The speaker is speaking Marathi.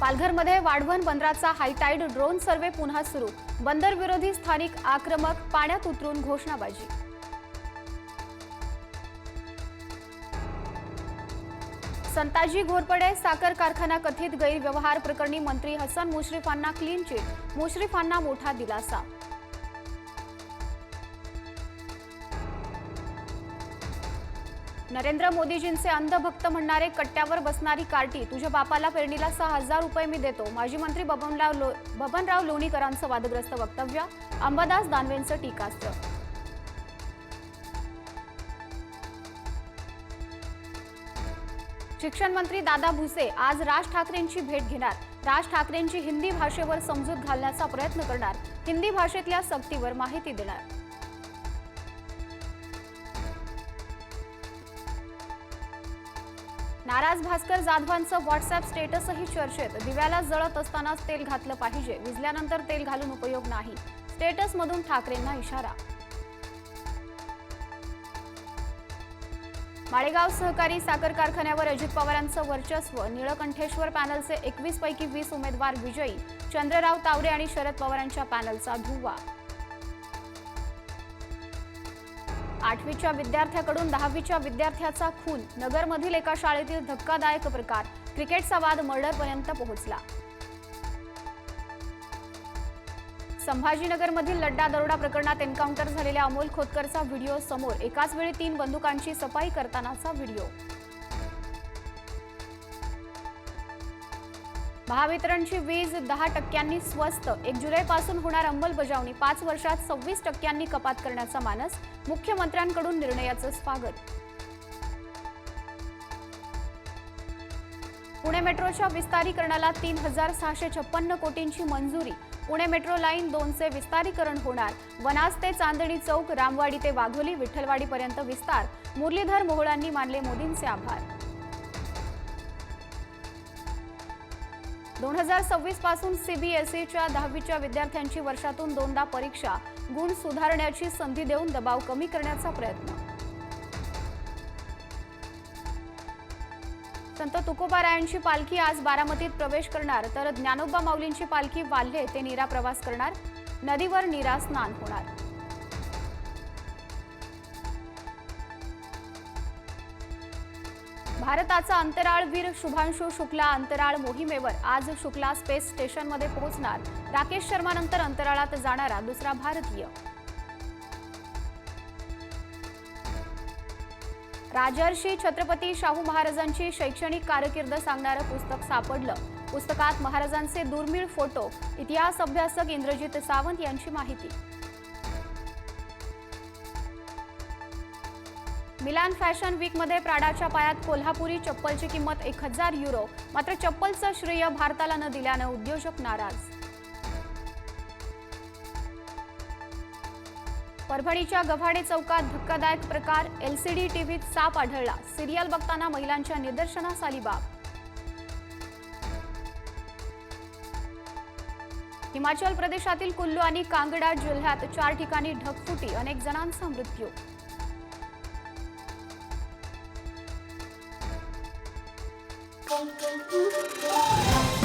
पालघरमध्ये वाढवण बंदराचा हायटाईड ड्रोन सर्व्हे पुन्हा सुरू। बंदर विरोधी स्थानिक आक्रमक, पाण्यात उतरून घोषणाबाजी। संताजी घोरपडे साखर कारखाना कथित गैरव्यवहार प्रकरणी मंत्री हसन मुश्रीफांना क्लीन चिट, मुश्रीफांना मोठा दिलासा। नरेंद्र मोदीजींचे अंधभक्त म्हणणारे कट्ट्यावर बसणारी कार्टी, तुझ्या बापाला पेरणीला 6000 रुपये मी देतो। माजी मंत्री बबनराव लोणीकरांचं वादग्रस्त वक्तव्य, अंबादास दानवेंचं टीकास्त्र। शिक्षण मंत्री दादा भुसे आज राज ठाकरेंची भेट घेणार। राज ठाकरेंची हिंदी भाषेवर समजूत घालण्याचा प्रयत्न करणार, हिंदी भाषेतल्या सक्तीवर माहिती देणार। नाराज भास्कर जाधवांचं व्हॉट्सअप स्टेटसही चर्चेत, दिव्याला जळत असतानाच तेल घातलं पाहिजे, विझल्यानंतर तेल घालून उपयोग नाही, स्टेटसमधून ठाकरेंना इशारा। माळेगाव सहकारी साखर कारखान्यावर अजित पवारांचं वर्चस्व, निळकंठेश्वर पॅनलचे 21 पैकी 20 उमेदवार विजयी, चंद्रराव तावरे आणि शरद पवारांच्या पॅनलचा धुव्वा। 8वीच्या विद्यार्थ्याकडून 10वीच्या विद्यार्थ्याचा खून, नगरमधील एका शाळेतील धक्कादायक प्रकार, क्रिकेटचा वाद मर्डरपर्यंत पोहोचला। संभाजीनगरमधील लड्डा दरोडा प्रकरणात एन्काउंटर झालेल्या अमोल खोतकरचा व्हिडिओ समोर, एकाच वेळी 3 बंदुकांची सफाई करतानाचा व्हिडिओ। महावितरणची वीज 10% स्वस्त, 1 जुलैपासून होणार अंमलबजावणी, 5 वर्षात 26% कपात करण्याचा मानस, मुख्यमंत्र्यांकडून निर्णयाचं स्वागत। पुणे मेट्रोच्या विस्तारीकरणाला 3656 कोटींची मंजुरी, पुणे मेट्रो लाईन 2चे विस्तारीकरण होणार, वनाज ते चांदणी चौक, रामवाडी ते वाघोली, विठ्ठलवाडीपर्यंत विस्तार, मुरलीधर मोहोळांनी मानले मोदींचे आभार। 2026 पासून सीबीएसईच्या 10वीच्या विद्यार्थ्यांची वर्षातून 2दा परीक्षा, गुण सुधारण्याची संधी देऊन दबाव कमी करण्याचा प्रयत्न। संत तुकोबारायांची पालखी आज बारामतीत प्रवेश करणार, तर ज्ञानोबा माऊलींची पालखी वाल्हे ते नीरा प्रवास करणार, नदीवर नीरा स्नान होणार। भारताचा अंतराळवीर शुभांशु शुक्ला अंतराळ मोहिमेवर आज शुक्ला स्पेस स्टेशनमध्ये पोहोचणार, राकेश शर्मानंतर अंतराळात जाणारा दुसरा भारतीय। राजर्षी छत्रपती शाहू महाराजांची शैक्षणिक कारकीर्द सांगणारं पुस्तक सापडलं, पुस्तकात महाराजांचे दुर्मिळ फोटो, इतिहास अभ्यासक इंद्रजित सावंत यांची माहिती। मिलान फॅशन वीकमध्ये प्राडाच्या पायात कोल्हापुरी चप्पलची किंमत 1000 युरो, मात्र चप्पलचं श्रेय भारताला न दिल्यानं उद्योजक नाराज। परभणीच्या गव्हाडे चौकात धक्कादायक प्रकार, एलसीडी टीव्हीत साप आढळला, सिरियल बघताना महिलांच्या निदर्शनास आली बाब। हिमाचल प्रदेशातील कुल्लू आणि कांगडा जिल्ह्यात 4 ठिकाणी ढगफुटी, अनेक जणांचा मृत्यू। Thank you.